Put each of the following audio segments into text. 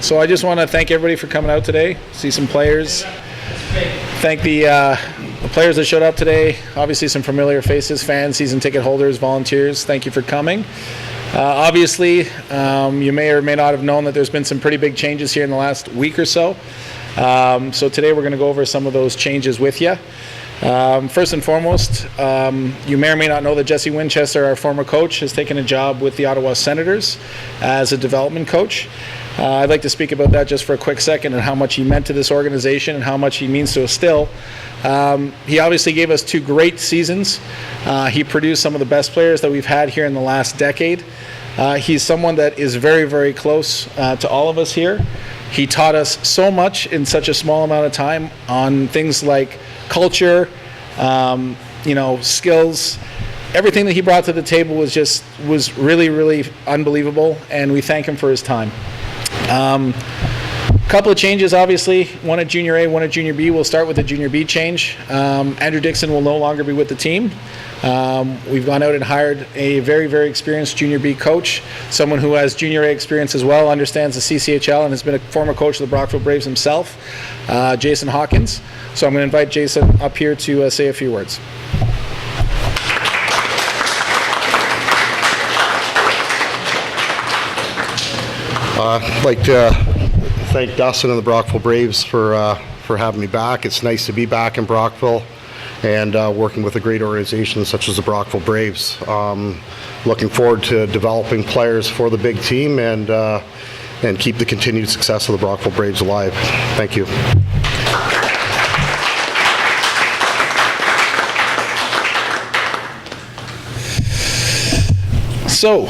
So I just want to thank everybody for coming out today, see some players. Thank the players that showed up today. Obviously some familiar faces, fans, season ticket holders, volunteers. Thank you for coming. Obviously, you may or may not have known that there's been some pretty big changes here in the last week or so. So today we're going to go over some of those changes with you. First and foremost, you may or may not know that Jesse Winchester, our former coach, has taken a job with the Ottawa Senators as a development coach. I'd like to speak about that just for a quick second and how much he meant to this organization and how much he means to us still. He obviously gave us 2 great seasons. He produced some of the best players that we've had here in the last decade. He's someone that is very, very close to all of us here. He taught us so much in such a small amount of time on things like culture, skills. Everything that he brought to the table was really, really unbelievable, and we thank him for his time. Couple of changes, obviously. One at Junior A, one at Junior B. We'll start with the Junior B change. Andrew Dixon will no longer be with the team. We've gone out and hired a very, very experienced Junior B coach, someone who has Junior A experience as well, understands the CCHL, and has been a former coach of the Brockville Braves himself, Jason Hawkins. So I'm going to invite Jason up here to say a few words. I'd like to thank Dustin and the Brockville Braves for having me back. It's nice to be back in Brockville and working with a great organization such as the Brockville Braves. Looking forward to developing players for the big team and keep the continued success of the Brockville Braves alive. Thank you. So,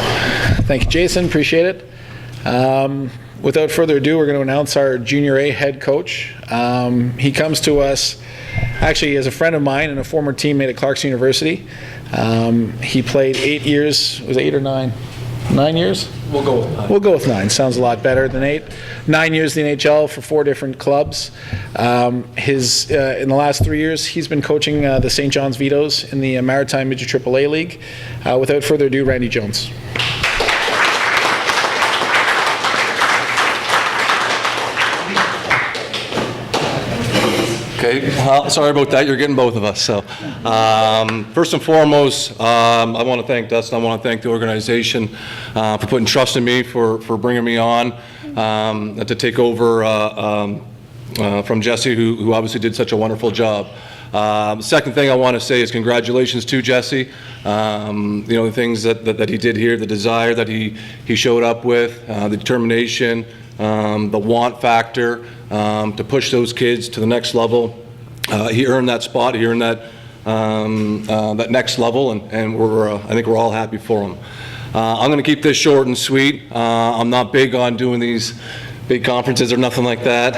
thank you, Jason. Appreciate it. Without further ado, we're going to announce our Junior A head coach. He comes to us actually as a friend of mine and a former teammate at Clarkson University. He played 8 years. Was it 8 or 9? 9 years? We'll go with 9. We'll go with 9. Sounds a lot better than 8. 9 years in the NHL for 4 different clubs. In the last 3 years, he's been coaching the St. John's Vitoes in the Maritime Midget AAA League. Without further ado, Randy Jones. Okay, sorry about that. You're getting both of us. So, first and foremost, I want to thank Dustin. I want to thank the organization for putting trust in me, for bringing me on to take over from Jesse, who obviously did such a wonderful job. The second thing I want to say is congratulations to Jesse. The things that he did here, the desire that he showed up with, the determination, the want factor to push those kids to the next level. He earned that spot. He earned that that next level, and I think we're all happy for him. I'm going to keep this short and sweet. I'm not big on doing these big conferences or nothing like that.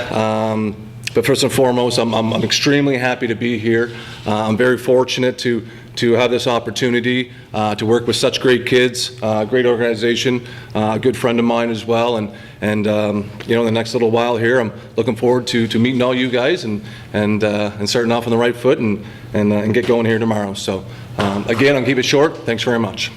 But first and foremost, I'm extremely happy to be here. I'm very fortunate to have this opportunity to work with such great kids, great organization, a good friend of mine as well, and the next little while here, I'm looking forward to meeting all you guys and starting off on the right foot and get going here tomorrow. So again, I'll keep it short. Thanks very much.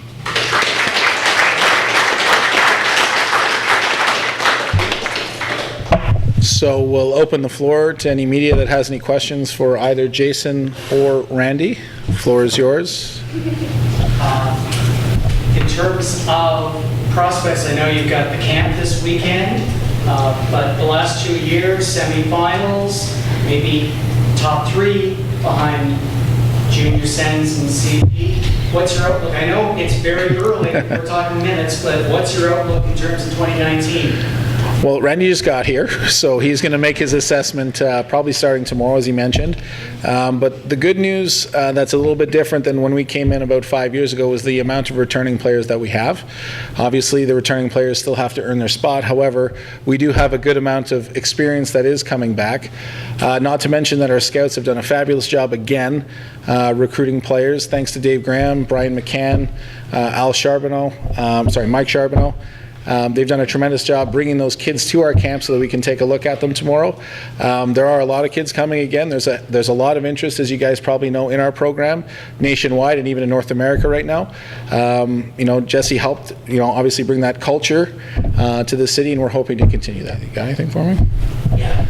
So we'll open the floor to any media that has any questions for either Jason or Randy. The floor is yours. In terms of prospects, I know you've got the camp this weekend, but the last 2 years, semifinals, maybe top 3 behind Junior Sens and CP. What's your outlook? I know it's very early, we're talking minutes, but what's your outlook in terms of 2019? Well, Randy just got here, so he's going to make his assessment probably starting tomorrow, as he mentioned. But the good news that's a little bit different than when we came in about 5 years ago is the amount of returning players that we have. Obviously, the returning players still have to earn their spot. However, we do have a good amount of experience that is coming back. Not to mention that our scouts have done a fabulous job again recruiting players, thanks to Dave Graham, Brian McCann, Mike Charbonneau. They've done a tremendous job bringing those kids to our camp so that we can take a look at them tomorrow. There are a lot of kids coming again. There's a lot of interest, as you guys probably know, in our program nationwide and even in North America right now. Jesse helped, obviously bring that culture to the city, and we're hoping to continue that. You got anything for me? Yeah.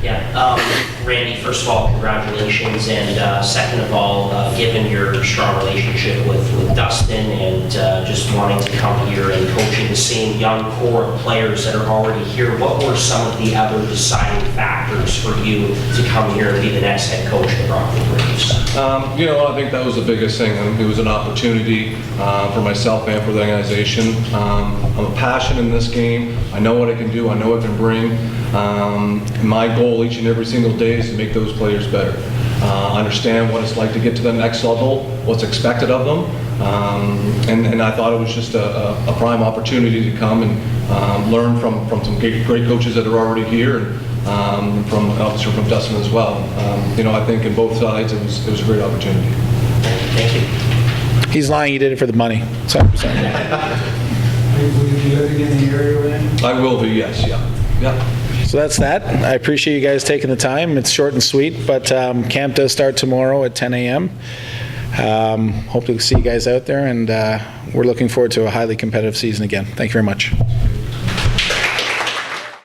Randy, first of all, congratulations, and second of all, given your strong relationship with Dustin and just wanting to come here and coaching the same young core of players that are already here, what were some of the other deciding factors for you to come here and be the next head coach of the Brockville Braves? I think that was the biggest thing. It was an opportunity for myself and for the organization. I'm a passion in this game. I know what I can do. I know what I can bring. My goal each and every single day is to make those players better. Understand what it's like to get to the next level, what's expected of them. And I thought it was just a prime opportunity to come and learn from some great coaches that are already here, and from obviously from Dustin as well. I think in both sides it was a great opportunity. Thank you. He's lying. He did it for the money. 100%. Will you be living in the area, Randy? I will be, yes, yeah. So that's that. I appreciate you guys taking the time. It's short and sweet, but camp does start tomorrow at 10 a.m. Hope to see you guys out there, and we're looking forward to a highly competitive season again. Thank you very much.